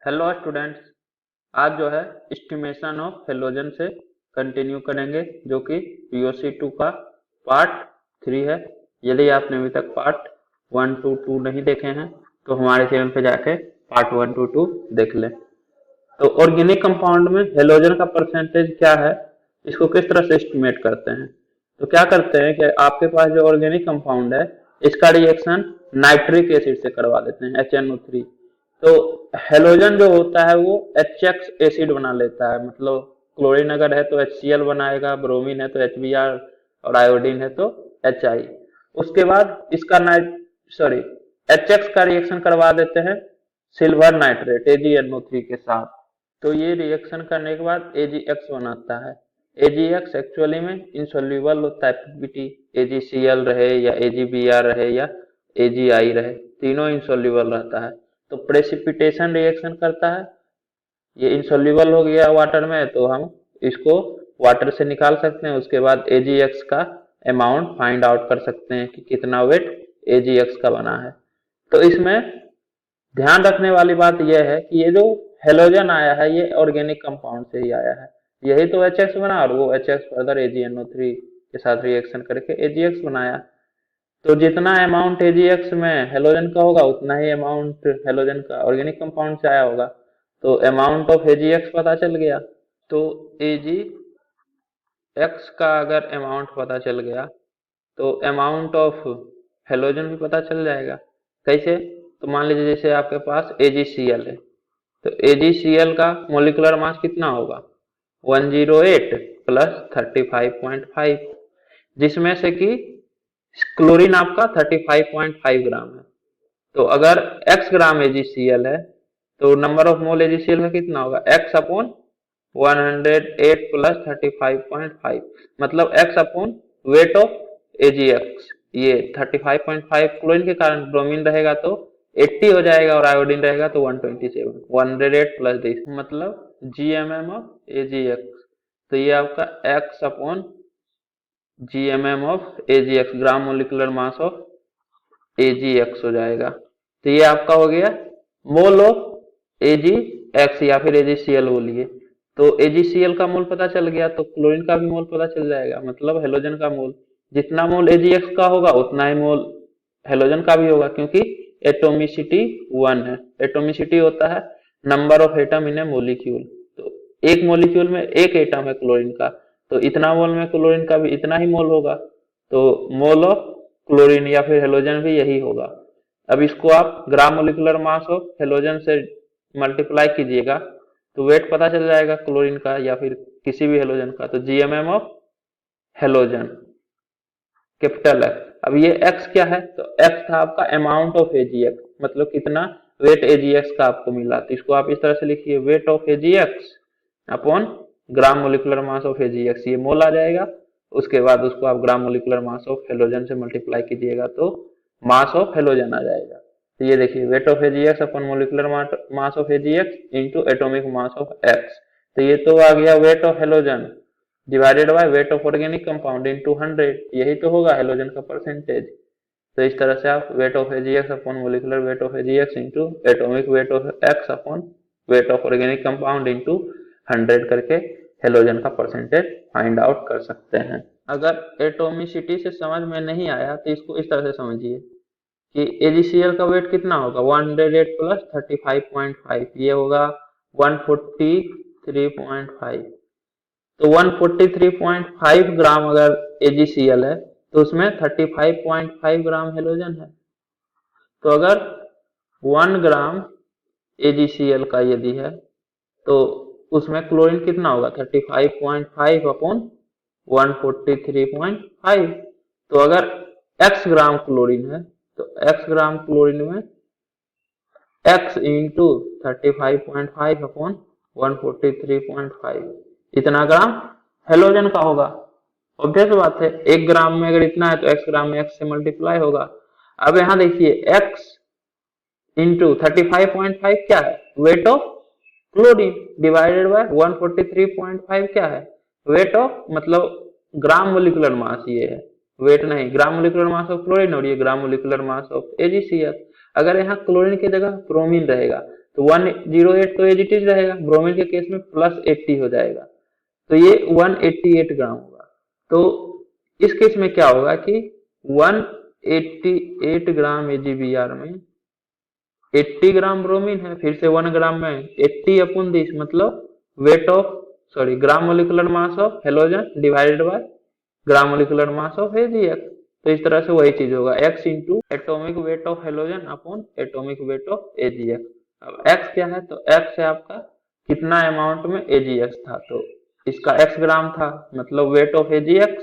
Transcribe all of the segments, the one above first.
Hello students. आज जो है एस्टिमेशन ऑफ हेलोजन से कंटिन्यू करेंगे जो कि POC 2 का पार्ट 3 है। यदि आपने अभी तक पार्ट 1 to 2 नहीं देखे हैं तो हमारे चैनल पे जाके पार्ट 1 to 2 देख लें। तो ऑर्गेनिक कंपाउंड में हेलोजन का परसेंटेज क्या है, इसको किस तरह से एस्टिमेट करते हैं। तो क्या करते हैं कि आपके पास जो ऑर्गेनिक कंपाउंड है इसका रिएक्शन नाइट्रिक एसिड से करवा देते हैं HNO3। तो हेलोजन जो होता है वो HX एसिड बना लेता है, मतलब क्लोरीन अगर है तो HCl बनाएगा, ब्रोमीन है तो HBr और आयोडीन है तो HI। उसके बाद इसका HX का रिएक्शन करवा देते हैं सिल्वर नाइट्रेट AgNO3 के साथ। तो ये रिएक्शन करने के बाद AgX बनाता है। AgX एक्चुअली में इंसोल्यूबल होता है पीपीटी, AgCl रहे या AgBr रहे या AgI रहे, तीनों इंसोल्यूबल रहता है। तो प्रेसिपिटेशन रिएक्शन करता है, ये इंसोल्यूबल हो गया वाटर में तो हम इसको वाटर से निकाल सकते हैं। उसके बाद AgX का अमाउंट फाइंड आउट कर सकते हैं कि कितना वेट AgX का बना है। तो इसमें ध्यान रखने वाली बात यह है कि ये जो हेलोजन आया है ये ऑर्गेनिक कंपाउंड से ही आया है, यही तो HX बना और वो HX फर्दर AgNO3 के साथ रिएक्शन करके AgX बनाया। तो जितना अमाउंट AgX में हेलोजन का होगा उतना ही अमाउंट हेलोजन का ऑर्गेनिक कंपाउंड से आया होगा। तो अमाउंट ऑफ AgX पता चल गया। तो AgX का अगर अमाउंट पता चल गया तो अमाउंट ऑफ हेलोजन भी पता चल जाएगा। कैसे? तो मान लीजिए जैसे आपके पास AgCl है तो AgCl का मोलिकुलर मास कितना होगा 108 प्लस 35.5, जिसमें से कि क्लोरीन आपका 35.5 ग्राम है। तो अगर x ग्राम AgCl है तो नंबर ऑफ मोल AgCl का कितना होगा x अपॉन 108 प्लस 35.5, मतलब x upon weight of AgX। ये 35.5 क्लोरीन के कारण ब्रोमीन रहेगा तो 80 हो जाएगा और आयोडीन रहेगा तो 127, 108 प्लस दिस मतलब GMM ऑफ AgX। तो ये आपका x upon GMM of AgX, gram molecular mass of AgX हो जाएगा। तो ये आपका हो गया मोल ऑफ AgX या फिर AgCl बोलिए। तो AgCl का मोल पता चल गया तो क्लोरीन का भी मोल पता चल जाएगा, मतलब हेलोजन का मोल। जितना मोल AgX का होगा उतना ही मोल हेलोजन का भी होगा, क्योंकि एटोमिसिटी 1 है। एटोमिसिटी होता है number of atom in A molecule. तो एक मोलिक्यूल में एक एटम है क्लोरीन का, तो इतना मोल में क्लोरीन का भी इतना ही मोल होगा। तो मोल ऑफ क्लोरीन या फिर हेलोजन भी यही होगा। अब इसको आप gram molecular mass of halogen से मल्टीप्लाई कीजिएगा तो वेट पता चल जाएगा क्लोरीन का या फिर किसी भी हेलोजन का। तो GMM of halogen capital X। अब ये X क्या है तो X था आपका अमाउंट ऑफ AgX, मतलब कितना वेट AgX का आपको मिला। तो इसको आप इस तरह से लिखिए wait of AgX upon gram molecular mass of AgX, ये मोल आ जाएगा। उसके बाद उसको आप gram molecular mass of halogen से मल्टीप्लाई कीजिएगा तो मास ऑफ हेलोजन आ जाएगा। तो ये देखिए wait of AgX upon molecular mass of AgX into atomic mass of X। तो ये तो आ गया wait of halogen divided by weight of organic compound into 100, यही तो होगा हेलोजन का परसेंटेज। तो इस तरह से आप wait of AgX upon molecular weight of AgX into atomic weight of X upon weight of organic compound into 100 करके हेलोजन का परसेंटेज फाइंड आउट कर सकते हैं। अगर एटोमिसिटी से समझ में नहीं आया तो इसको इस तरह से समझिए कि AgCl का वेट कितना होगा 108 प्लस 35.5, ये होगा 143.5। तो 143.5 ग्राम अगर AgCl है तो उसमें 35.5 ग्राम हेलोजन है। तो अगर 1 ग्राम AgCl का यदि है तो उसमें क्लोरीन कितना होगा 35.5 अपॉन 143.5। तो अगर x ग्राम क्लोरीन है तो x ग्राम क्लोरीन में x इंटू 35.5 अपॉन 143.5 इतना ग्राम हेलोजन का होगा। ऑब्वियस बात है, 1 ग्राम में अगर इतना है तो x ग्राम में x से मल्टीप्लाई होगा। अब यहां देखिए x इंटू 35.5 क्या है weight of chlorine divided by 143.5 क्या है वेट ऑफ, मतलब ग्राम मोलिकुलर मास, ये है वेट नहीं, gram molecular mass of chlorine और ये gram molecular mass of AgCl। अगर यहाँ क्लोरीन की जगह ब्रोमीन रहेगा तो 108 तो एज इट इज रहेगा, ब्रोमीन के केस में प्लस 80 हो जाएगा, तो ये 188 ग्राम होगा। तो इस केस में क्या होगा कि 188 ग्राम AgBr में 80 ग्राम ब्रोमीन है, फिर से 1 ग्राम में 80 अपॉन दिस, मतलब weight of sorry gram molecular mass of halogen divided by gram molecular mass of AgX। तो इस तरह से वही चीज होगा, x into atomic weight of halogen upon atomic weight of AgX। अब x क्या है, तो x है आपका कितना अमाउंट में AgX था, तो इसका x ग्राम था, मतलब weight of AgX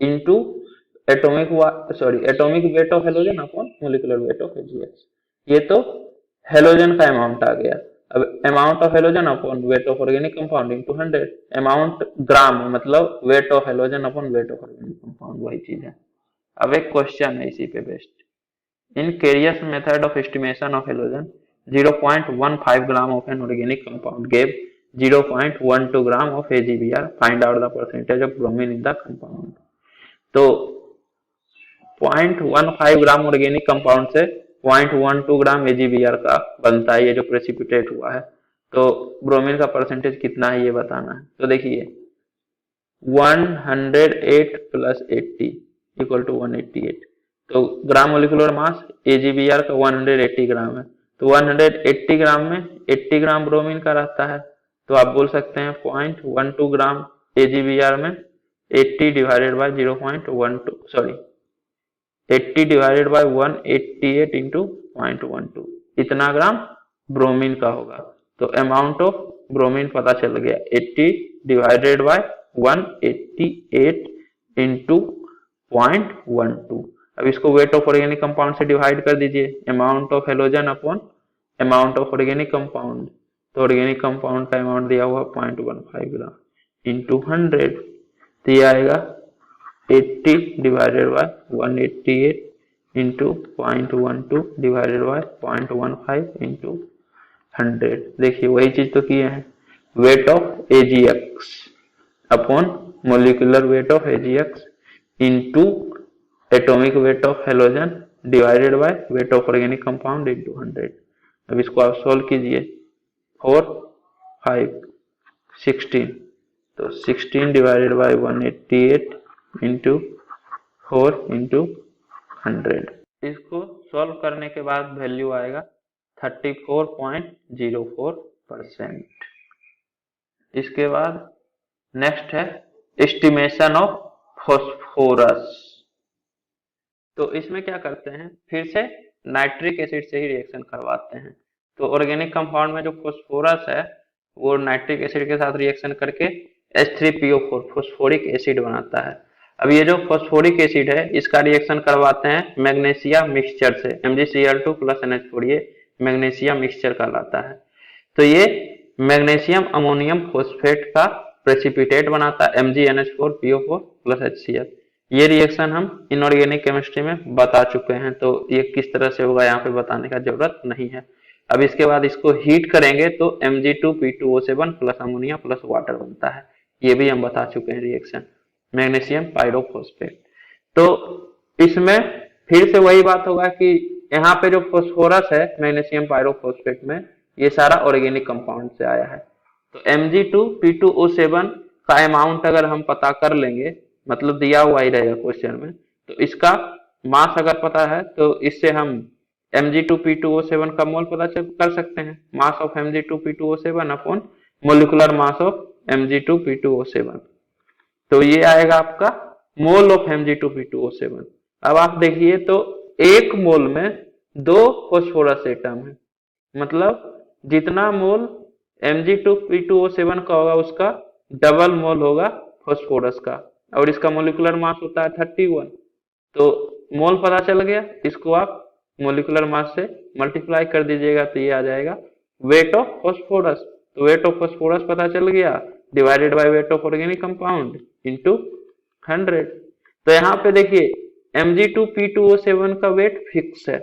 into atomic weight of halogen upon molecular weight of AgX। ये तो हेलोजन का अमाउंट आ गया। अब amount of halogen upon weight of organic compound into 100, amount gram है, मतलब weight of halogen upon weight of organic compound, वही चीज है। अब एक क्वेश्चन है इसी पे based, in Carius method of estimation of halogen 0.15 gram of an organic compound gave 0.12 gram of AgBr, find out the percentage of bromine in the compound. तो 0.15 ग्राम organic compound से 0.12 ग्राम AgBr का बनता है, ये जो प्रेसिपिटेट हुआ है। तो ब्रोमीन का परसेंटेज कितना है ये बताना है। तो देखिए 108 प्लस 80 इक्वल टू 188, तो ग्राम मोलिकुलर मास AgBr का 180 ग्राम है, तो 180 ग्राम में 80 ग्राम ब्रोमीन का रहता है, तो आप बोल सकते हैं 0.12 ग्राम AgBr में 80 divided by 80 divided by 188 into 0.12, इतना ग्राम ब्रोमीन का होगा। तो अमाउंट ऑफ ब्रोमीन पता चल गया, 80 डिवाइडेड बाय 188 इंटू 0.12। अब इसको वेट ऑफ ऑर्गेनिक कंपाउंड से डिवाइड कर दीजिए, amount of halogen upon amount of organic compound, तो ऑर्गेनिक कंपाउंड का अमाउंट दिया हुआ 0.15 ग्राम इंटू 100, तो ये आएगा 80 divided by 188 into 0.12 divided by 0.15 into 100। देखिए वही चीज तो किए हैं, wait of AgX upon molecular weight of AgX into atomic weight of halogen divided by weight of organic compound into 100। अब इसको आप सोल्व कीजिए, 4 5 16, तो 16 डिवाइडेड बाय 188 इंटू 4 इंटू 100। इसको सॉल्व करने के बाद वैल्यू आएगा 34.04%। इसके बाद नेक्स्ट है एस्टिमेशन ऑफ फॉस्फोरस। तो इसमें क्या करते हैं, फिर से नाइट्रिक एसिड से ही रिएक्शन करवाते हैं। तो ऑर्गेनिक कंपाउंड में जो फॉस्फोरस है वो नाइट्रिक एसिड के साथ रिएक्शन करके H3PO4 फॉस्फोरिक एसिड बनाता है। अब ये जो फॉस्फोरिक एसिड है इसका रिएक्शन करवाते हैं मैग्नीशियम मिक्सचर से, MgCl2 प्लस NH4, ये मैग्नीशियम मिक्सचर कहलाता है। तो ये मैग्नीशियम अमोनियम फॉस्फेट का प्रेसिपिटेट बनाता है MgNH4PO4 प्लस HCl। ये रिएक्शन हम इनऑर्गेनिक केमिस्ट्री में बता चुके हैं, तो ये किस तरह से होगा यहाँ पे बताने का जरूरत नहीं है। अब इसके बाद इसको हीट करेंगे तो Mg2P2O7 plus ammonia plus water बनता है, ये भी हम बता चुके हैं रिएक्शन मैग्नीशियम पायरोफॉस्फेट। तो इसमें फिर से वही बात होगा कि यहाँ पे जो फॉस्फोरस है मैग्नीशियम पायरोफॉस्फेट में, ये सारा ऑर्गेनिक कंपाउंड से आया है। तो Mg2P2O7 का अमाउंट अगर हम पता कर लेंगे, मतलब दिया हुआ ही रहेगा क्वेश्चन में, तो इसका मास अगर पता है तो इससे हम Mg2P2O7 का मोल पता कर सकते हैं, mass of Mg2P2O7 upon molecular mass of Mg2P2O7। तो ये आएगा आपका मोल ऑफ Mg2P2O7। अब आप देखिए तो एक मोल में 2 फॉस्फोरस एटम है, मतलब जितना मोल Mg2P2O7 का होगा उसका डबल मोल होगा फॉस्फोरस का, और इसका मोलिकुलर मास होता है 31। तो मोल पता चल गया, इसको आप मोलिकुलर मास से मल्टीप्लाई कर दीजिएगा तो ये आ जाएगा वेट ऑफ फॉस्फोरस। तो वेट ऑफ फॉस्फोरस पता चल गया, divided by weight of organic compound into 100। तो यहाँ पे देखिए Mg2P2O7 का वेट फिक्स है,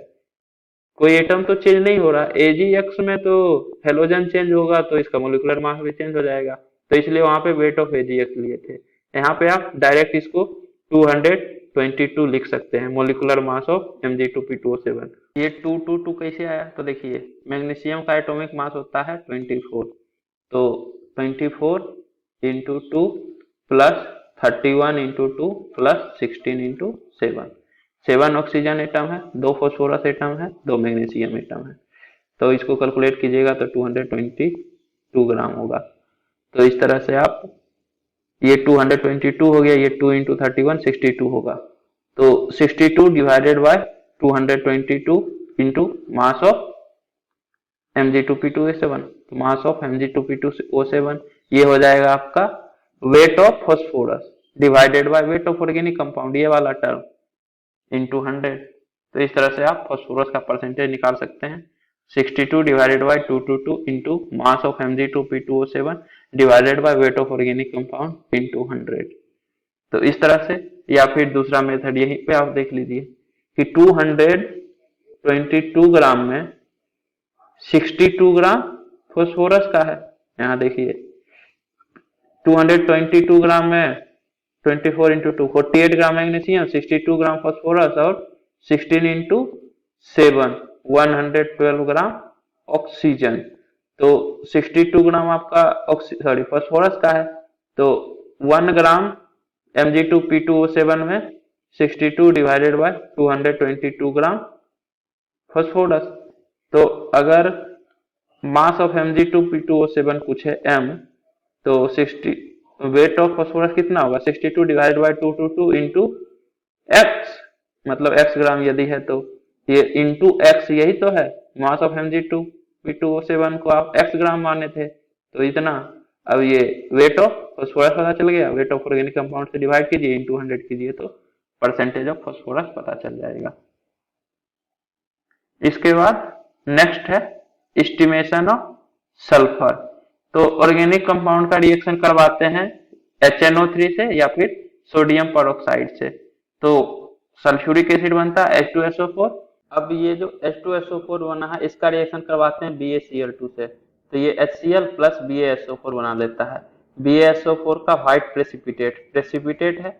कोई एटम तो चेंज नहीं हो रहा। AgX में तो हेलोजन चेंज होगा तो इसका मोलिकुलर मास भी चेंज हो जाएगा, तो इसलिए वहां पे वेट ऑफ AgX लिए थे। यहाँ पे आप डायरेक्ट इसको 222 लिख सकते हैं, मोलिकुलर मास ऑफ Mg2P2O7 ये 222 कैसे आया? तो देखिए मैग्नीशियम का एटॉमिक मास होता है 24, तो 24 into 2 plus 31 into 2 plus 16 into 7। 7 oxygen atom है, 2 फॉस्फोरस एटम है, 2 मैग्नीशियम एटम है। तो इसको कैलकुलेट कीजिएगा तो 222 ग्राम होगा। तो इस तरह से आप, ये 222 हो गया, ये 2 इंटू 31 62 होगा। तो 62 divided by 222 into mass of Mg2P2O7, तो मास ऑफ Mg2P2O7 ये हो जाएगा आपका weight of phosphorus divided by weight of organic compound, ये वाला टर्म, इंटू 100। तो इस तरह से आप फॉस्फोरस का परसेंटेज निकाल सकते हैं। 62 divided by 222 into mass of Mg2P2O7 divided by weight of organic compound into 100। तो इस तरह से, या फिर दूसरा मेथड यहीं पे आप देख लीजिए कि 222 ग्राम में 62 ग्राम फॉस्फोरस का है। यहाँ देखिए 222 ग्राम में 24 इंटू 2 48 ग्राम मैग्नीशियम, 62 ग्राम फॉस्फोरस और 16 इंटू 7 112 ग्राम ऑक्सीजन। तो 62 ग्राम आपका फॉस्फोरस का है, तो 1 ग्राम Mg2P2O7 में 62 डिवाइडेड बाय 222 ग्राम फॉस्फोरस। तो अगर मास ऑफ Mg2P2O7 कुछ है m, तो 60 वेट ऑफ फॉस्फोरस कितना होगा? 62 डिवाइडेड बाय 222 इंटू x, मतलब x ग्राम यदि है तो ये इंटू x, यही तो है मास ऑफ Mg2P2O7 को आप x ग्राम माने थे, तो इतना। अब ये वेट ऑफ फॉस्फोरस पता चल गया, वेट ऑफ ऑर्गेनिक कंपाउंड से डिवाइड कीजिए, इंटू 100 कीजिए, तो परसेंटेज ऑफ फॉस्फोरस पता चल जाएगा। इसके बाद नेक्स्ट है एस्टिमेशन ऑफ सल्फर। तो ऑर्गेनिक कंपाउंड का रिएक्शन करवाते हैं HNO3 से या फिर सोडियम पेरोक्साइड से, तो सल्फ्यूरिक एसिड बनता है H2SO4। अब ये जो H2SO4 बना है इसका रिएक्शन करवाते हैं BaCl2 से, तो ये HCl प्लस BaSO4 बना लेता है। BaSO4 का व्हाइट प्रेसिपिटेट है।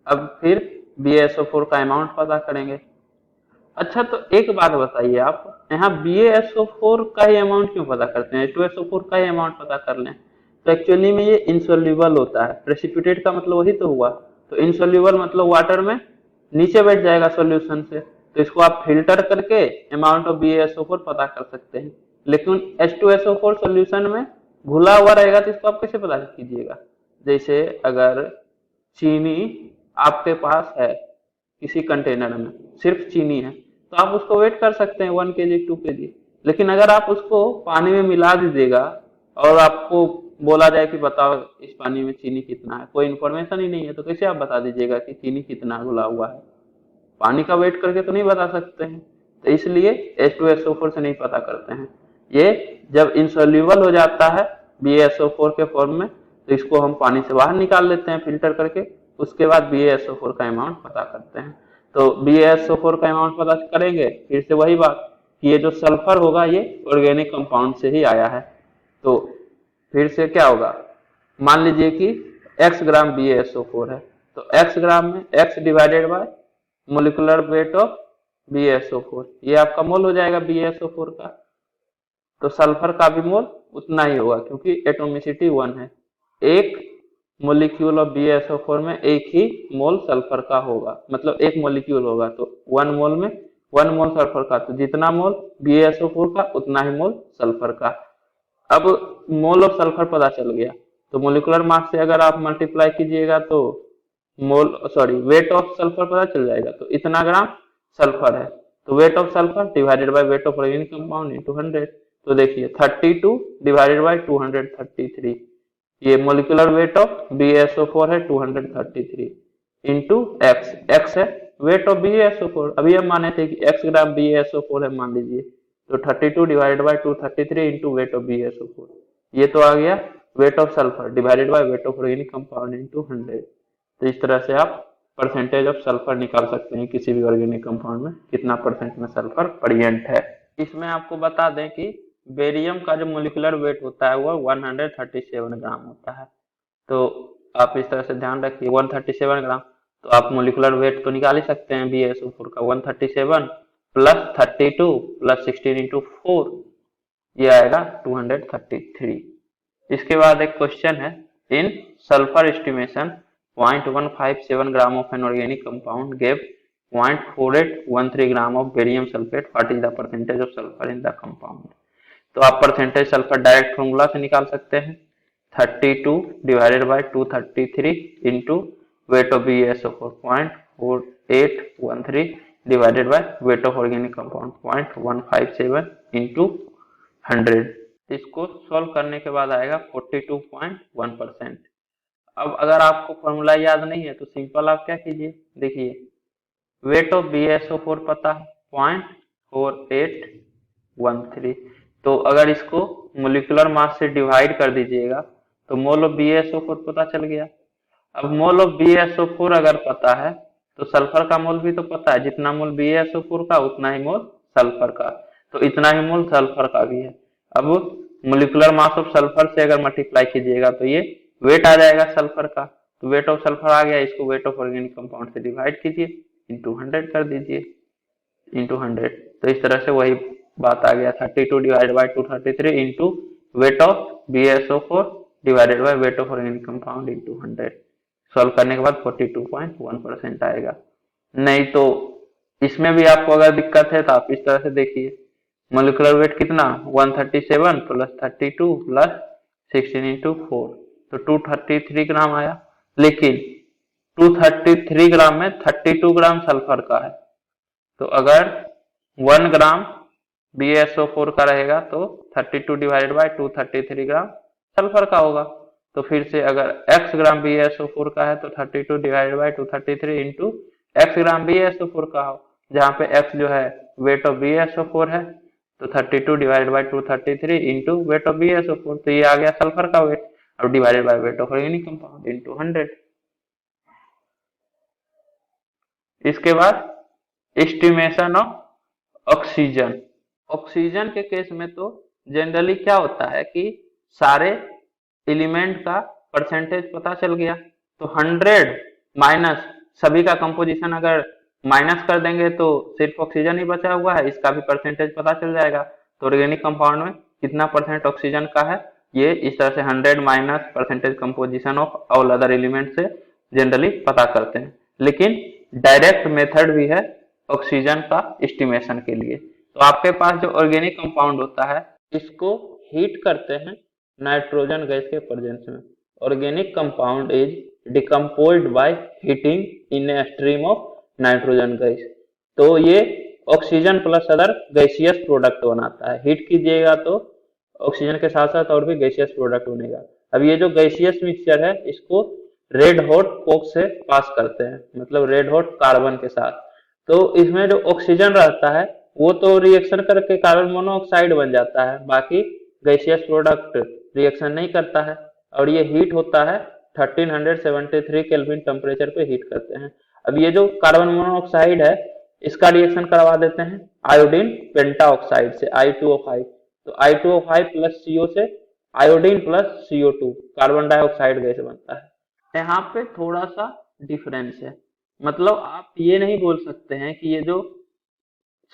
अब फिर BaSO4 का अमाउंट पता करेंगे। अच्छा, तो एक बात बताइए आप, यहाँ BaSO4 का ही अमाउंट क्यों पता करते हैं? H2SO4 का ही अमाउंट पता कर लें। तो एक्चुअली में ये इनसोल्यूबल होता है, प्रेसिपिटेट का मतलब वही तो हुआ। तो इनसोल्यूबल मतलब वाटर में नीचे बैठ जाएगा सॉल्यूशन से, तो इसको आप फिल्टर करके अमाउंट ऑफ BaSO4 पता कर सकते हैं। लेकिन H2SO4 सॉल्यूशन में घुला हुआ रहेगा, तो इसको आप कैसे पता कीजिएगा? जैसे अगर चीनी आपके पास है किसी कंटेनर में, सिर्फ चीनी है, तो आप उसको वेट कर सकते हैं 1 kg 2 kg। लेकिन अगर आप उसको पानी में मिला दीजिएगा और आपको बोला जाए कि बताओ इस पानी में चीनी कितना है, कोई इन्फॉर्मेशन ही नहीं है, तो कैसे आप बता दीजिएगा कि चीनी कितना घुला हुआ है? पानी का वेट करके तो नहीं बता सकते हैं। तो इसलिए H2SO4 से नहीं पता करते हैं। ये जब इंसोल्यूबल हो जाता है BaSO4 के फॉर्म में, तो इसको हम पानी से बाहर निकाल लेते हैं फिल्टर करके, उसके बाद BaSO4 का अमाउंट पता करते हैं। तो BaSO4 का अमाउंट पता करेंगे, फिर से वही बात कि ये जो सल्फर होगा ये ऑर्गेनिक कंपाउंड से ही आया है। तो फिर से क्या होगा, मान लीजिए कि x ग्राम BaSO4 है, तो x ग्राम में x divided by molecular weight of BaSO4, ये आपका मोल हो जाएगा BaSO4 का। तो सल्फर का भी मोल उतना ही होगा क्योंकि एटोमिसिटी 1 है। एक मोलिक्यूल ऑफ BaSO4 में एक ही मोल सल्फर का होगा, मतलब एक मोलिक्यूल होगा, तो 1 मोल में 1 मोल सल्फर का, तो जितना मोल BaSO4 का उतना ही मोल सल्फर का। अब मोल ऑफ सल्फर पता चल गया, तो मोलिकुलर मास से अगर आप मल्टीप्लाई कीजिएगा तो वेट ऑफ सल्फर पता चल जाएगा। तो इतना ग्राम सल्फर है, तो weight of sulphur divided by weight of organic compound into 100। तो देखिए 32 डिवाइडेड बाय 233, ये मोलिकुलर वेट ऑफ BaSO4 है 233 इंटू x है वेट ऑफ BaSO4। अभी हम माने थे कि x ग्राम BaSO4 है मान लीजिए, तो 32 divided by 233 into weight of BaSO4, ये तो आ गया weight of sulphur divided by weight of organic compound into 100। तो इस तरह से आप परसेंटेज ऑफ सल्फर निकाल सकते हैं किसी भी ऑर्गेनिक कंपाउंड में कितना परसेंट में सल्फर प्रेजेंट है। इसमें आपको बता दें कि बेरियम का जो मोलिकुलर वेट होता है वह 137 ग्राम होता है। तो आप इस तरह से ध्यान रखिए 137 ग्राम, तो आप मोलिकुलर वेट तो निकाल ही सकते हैं BaSO4 का 137, +32 +16 × 4, ये आएगा 233। इसके बाद एक क्वेश्चन है, in sulphur estimation 0.157 gram of an organic compound gave 0.4813 gram of barium sulphate, what is the percentage of sulphur in the compound. तो आप परसेंटेज सल्फर डायरेक्ट फॉर्मूला से निकाल सकते हैं, 32 divided by 233 into weight of BeSO4 0.4813 divided by weight of organic compound 0.157 into 100। इसको solve करने के बाद आएगा 42.1%। अब अगर आपको फॉर्मूला याद नहीं है तो सिंपल आप क्या कीजिए, देखिए वेट ऑफ BeSO4 पता है 0.4813, तो अगर इसको मोलिकुलर मास से डिवाइड कर दीजिएगा तो मोल ऑफ BeSO4 पता चल गया। अब मोल ऑफ BeSO4 अगर पता है तो सल्फर का मोल भी तो पता है, जितना मोल BeSO4 का उतना ही मोल सल्फर का, तो इतना ही मोल सल्फर का भी है। अब मोलिकुलर मास ऑफ सल्फर से अगर मल्टीप्लाई कीजिएगा तो ये वेट आ जाएगा सल्फर का, तो वेट ऑफ सल्फर आ गया, इसको वेट ऑफ ऑर्गेनिक कंपाउंड से डिवाइड कीजिए, इंटू 100 कर दीजिए, इंटू 100। तो इस तरह से वही बात आ गया, 32 divided by 233 into weight of BeSO4 divided by weight of organic compound into 100। Solve करने के बाद 42.1% आएगा। नहीं तो इसमें भी आपको अगर दिक्कत है तो आप इस तरह से देखिए, मोलिकुलर वेट कितना 137 प्लस 32 प्लस 16 इंटू 4, तो 233 ग्राम आया, लेकिन 233 ग्राम में 32 ग्राम सल्फर का है, तो अगर 1 ग्राम BeSO4 का रहेगा तो 32 डिवाइडेड बाय 233 ग्राम सल्फर का होगा। तो फिर से अगर x ग्राम BeSO4 का है तो 32 divided by 233 into x gram BeSO4 का हो, जहाँ पे x जो है वेट ऑफ BeSO4 है, तो 32 divided by 233 into weight of BeSO4, तो ये आ गया सल्फर का वेट, अब divided by weight of organic compound into 100। इसके बाद एस्टिमेशन ऑफ ऑक्सीजन। ऑक्सीजन के केस में तो जनरली क्या होता है कि सारे एलिमेंट का परसेंटेज पता चल गया, तो 100 माइनस सभी का कंपोजिशन अगर माइनस कर देंगे तो सिर्फ ऑक्सीजन ही बचा हुआ है, इसका भी परसेंटेज पता चल जाएगा। तो ऑर्गेनिक कंपाउंड में कितना परसेंट ऑक्सीजन का है, ये इस तरह से 100 minus percentage composition of all other element से जनरली पता करते हैं। लेकिन डायरेक्ट मेथड भी है ऑक्सीजन का एस्टिमेशन के लिए। तो आपके पास जो ऑर्गेनिक कंपाउंड होता है इसको हीट करते हैं नाइट्रोजन गैस के प्रेजेंस में। Organic compound is decomposed by heating in a stream of nitrogen gas. तो ये oxygen plus other gaseous product बनाता है, हीट कीजिएगा तो ऑक्सीजन के साथ साथ और भी गैसियस प्रोडक्ट बनेगा। अब ये जो गैसियस मिक्सचर है इसको रेड हॉट कोक से पास करते हैं, मतलब रेड हॉट कार्बन के साथ, तो इसमें जो ऑक्सीजन रहता है वो तो रिएक्शन करके कार्बन मोनोऑक्साइड बन जाता है, बाकी गैसियस प्रोडक्ट रिएक्शन नहीं करता है, और ये हीट होता है 1373 केल्विन टेम्परेचर पे हीट करते हैं। अब ये जो कार्बन मोनोऑक्साइड है इसका रिएक्शन करवा देते हैं आयोडीन पेंटाऑक्साइड से I2O5, तो I2O5 प्लस CO से iodine plus CO2 carbon dioxide gas बनता है। यहाँ पे थोड़ा सा डिफरेंस है, मतलब आप ये नहीं बोल सकते हैं कि ये जो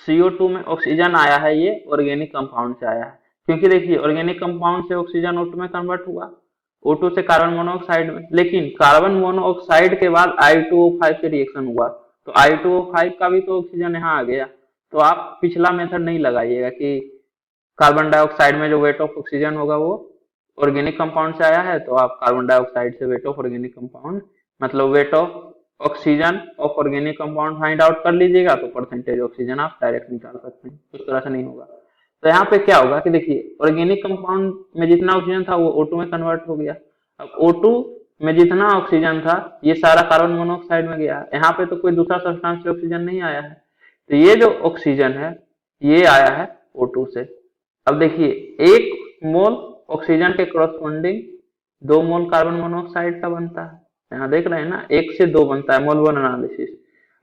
CO2 में ऑक्सीजन आया है ये ऑर्गेनिक कंपाउंड से आया है, क्योंकि देखिए ऑर्गेनिक कंपाउंड से ऑक्सीजन O2 में कन्वर्ट हुआ, O2 से कार्बन मोनोऑक्साइड में, लेकिन कार्बन मोनोऑक्साइड के बाद I2O5 से रिएक्शन हुआ, तो I2O5 का भी तो ऑक्सीजन यहाँ आ गया। तो आप पिछला मेथड नहीं लगाइएगा कि कार्बन डाइऑक्साइड में जो वेट ऑफ ऑक्सीजन होगा वो ऑर्गेनिक कंपाउंड से आया है, तो आप कार्बन डाइऑक्साइड से वेट ऑफ ऑर्गेनिक कंपाउंड मतलब weight of oxygen of organic compound find out कर लीजिएगा, तो परसेंटेज ऑक्सीजन आप डायरेक्ट निकाल सकते हैं, उस तरह से नहीं होगा। तो यहाँ पे क्या होगा कि देखिए ऑर्गेनिक कंपाउंड में जितना ऑक्सीजन था वो O2 में कन्वर्ट हो गया, अब O2 में जितना ऑक्सीजन था ये सारा कार्बन मोनोऑक्साइड में गया, यहाँ पे तो कोई दूसरा सब्सटेंस से ऑक्सीजन नहीं आया है, तो ये जो ऑक्सीजन है ये आया है O2 से। अब देखिए 1 मोल ऑक्सीजन के कॉरस्पॉन्डिंग 2 मोल कार्बन मोनोऑक्साइड का बनता है, यहाँ देख रहे हैं ना 1 से 2 बनता है मोल वन एनालिसिस,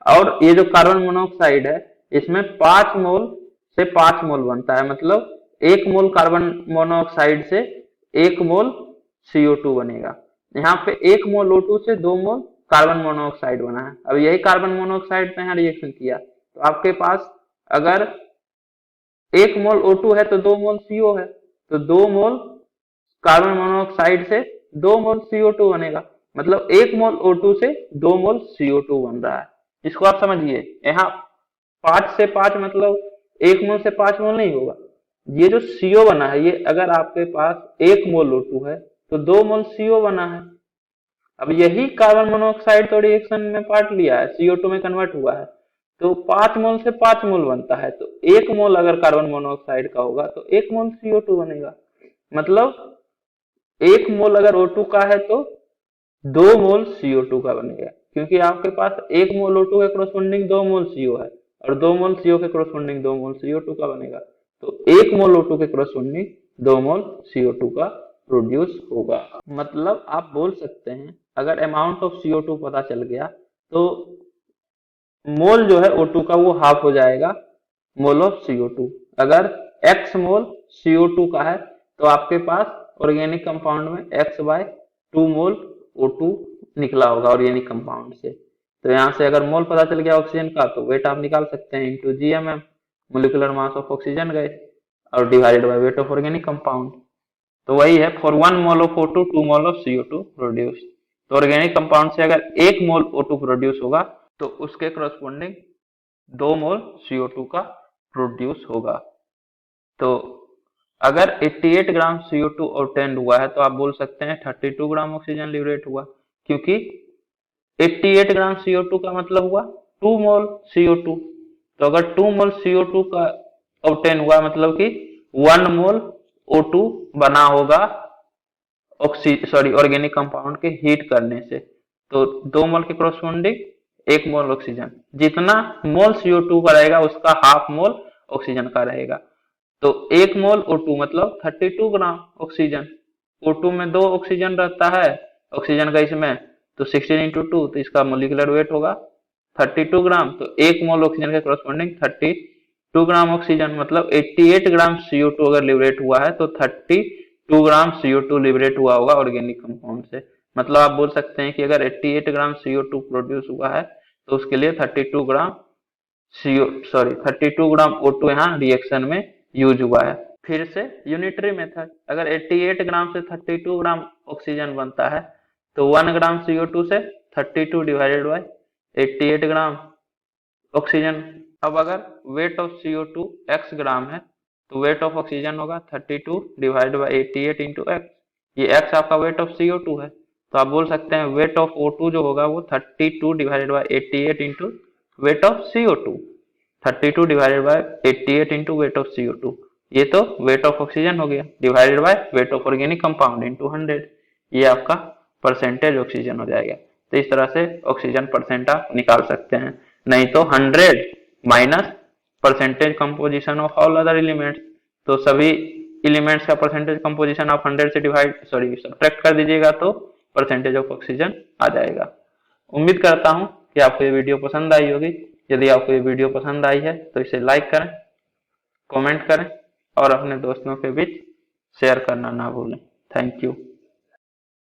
और ये जो कार्बन मोनोऑक्साइड है इसमें 5 मोल से 5 मोल बनता है, मतलब 1 मोल कार्बन मोनोऑक्साइड से 1 मोल CO2 बनेगा। यहाँ पे 1 मोल O2 से 2 मोल कार्बन मोनोऑक्साइड बना है। अब यही कार्बन मोनोऑक्साइड पे यहाँ रिएक्शन किया तो आपके पास अगर 1 मोल O2 है तो 2 मोल CO है, तो 2 मोल कार्बन मोनोऑक्साइड से 2 मोल CO2 बनेगा। मतलब 1 मोल O2 से 2 मोल CO2 बन रहा है। इसको आप समझिए, यहाँ 5 से 5 मतलब 1 मोल से 5 मोल नहीं होगा। ये जो CO बना है, ये अगर आपके पास 1 मोल O2 है तो 2 मोल CO बना है। अब यही कार्बन मोनोऑक्साइड तो रिएक्शन में पार्ट लिया है, CO2 में कन्वर्ट हुआ है, तो 5 मोल से 5 मोल बनता है। तो 1 मोल अगर कार्बन मोनोऑक्साइड का होगा तो 1 मोल CO2 बनेगा। मतलब 1 मोल अगर O2 का है तो 2 मोल CO2 का बनेगा, क्योंकि आपके पास 1 मोल O2 के कोरोस्पोंडिंग 2 मोल CO है और 2 मोल CO के कोरोस्पोंडिंग 2 मोल CO2 का बनेगा। तो 1 मोल O2 के कोरोस्पोंडिंग 2 मोल CO2 का प्रोड्यूस होगा। मतलब आप बोल सकते हैं, अगर अमाउंट ऑफ CO2 पता चल गया तो मोल जो है O2 का वो हाफ हो जाएगा मोल ऑफ CO2। अगर x मोल CO2 का है तो आपके पास ऑर्गेनिक कंपाउंड में x/2 मोल O2 निकला होगा ऑर्गेनिक कंपाउंड से। तो यहाँ से अगर मोल पता चल गया ऑक्सीजन का तो वेट आप निकाल सकते हैं into GMM, molecular mass of oxygen gas, और divided by weight of organic compound. तो वही है, for 1 mole of O2 2 mole of CO2 produce. तो ऑर्गेनिक कंपाउंड से अगर 1 मोल O2 प्रोड्यूस होगा तो उसके करस्पॉन्डिंग 2 मोल CO2 का प्रोड्यूस होगा। तो अगर 88 ग्राम CO2 ऑब्टेन्ड हुआ है तो आप बोल सकते हैं 32 ग्राम ऑक्सीजन लिबरेट हुआ, क्योंकि 88 ग्राम CO2 का मतलब हुआ 2 मोल CO2। तो अगर 2 मोल CO2 का ऑब्टेन हुआ मतलब कि 1 मोल O2 बना होगा ऑर्गेनिक कंपाउंड के हीट करने से। तो 2 मोल के कोरोस्पोंडिंग 1 मोल ऑक्सीजन, जितना मोल CO2 का रहेगा उसका हाफ मोल ऑक्सीजन का रहेगा। तो 1 मोल O2 मतलब 32 ग्राम ऑक्सीजन। O2 में 2 ऑक्सीजन रहता है ऑक्सीजन का इसमें, तो 16 इंटू 2, तो इसका मोलिकुलर वेट होगा 32 ग्राम। तो 1 मोल ऑक्सीजन के कोरोस्पोंडिंग 32 ग्राम ऑक्सीजन, मतलब 88 ग्राम CO2 अगर लिबरेट हुआ है तो 32 ग्राम CO2 लिबरेट हुआ होगा ऑर्गेनिक कंपाउंड से। मतलब आप बोल सकते हैं कि अगर 88 ग्राम CO2 प्रोड्यूस हुआ है तो उसके लिए 32 ग्राम 32 ग्राम O2 यहाँ रिएक्शन में यूज हुआ है। फिर से यूनिटरी मेथड, अगर 88 ग्राम से 32 ग्राम ऑक्सीजन बनता है तो 1 ग्राम CO2 से 32 डिवाइडेड बाय 88 ग्राम ऑक्सीजन। अब अगर वेट ऑफ CO2 x ग्राम है तो वेट ऑफ ऑक्सीजन होगा 32 डिवाइडेड बाय 88 इंटू x। ये x आपका वेट ऑफ CO2 है, तो आप बोल सकते हैं वेट ऑफ O2 जो होगा वो 32 divided by 88 into weight of CO2। 32 divided by 88 into weight of CO2, ये तो वेट ऑफ ऑक्सीजन हो गया, divided by weight of organic compound into 100, ये आपका परसेंटेज ऑक्सीजन हो जाएगा। तो इस तरह से ऑक्सीजन परसेंट आप निकाल सकते हैं। नहीं तो 100 minus percentage composition of all other elements, तो सभी एलिमेंट्स का परसेंटेज कंपोजिशन आप 100 से सब्ट्रैक्ट कर दीजिएगा तो परसेंटेज ऑफ ऑक्सीजन आ जाएगा। उम्मीद करता हूं कि आपको ये वीडियो पसंद आई होगी। यदि आपको ये वीडियो पसंद आई है तो इसे लाइक करें, कमेंट करें और अपने दोस्तों के बीच शेयर करना ना भूलें। Thank you.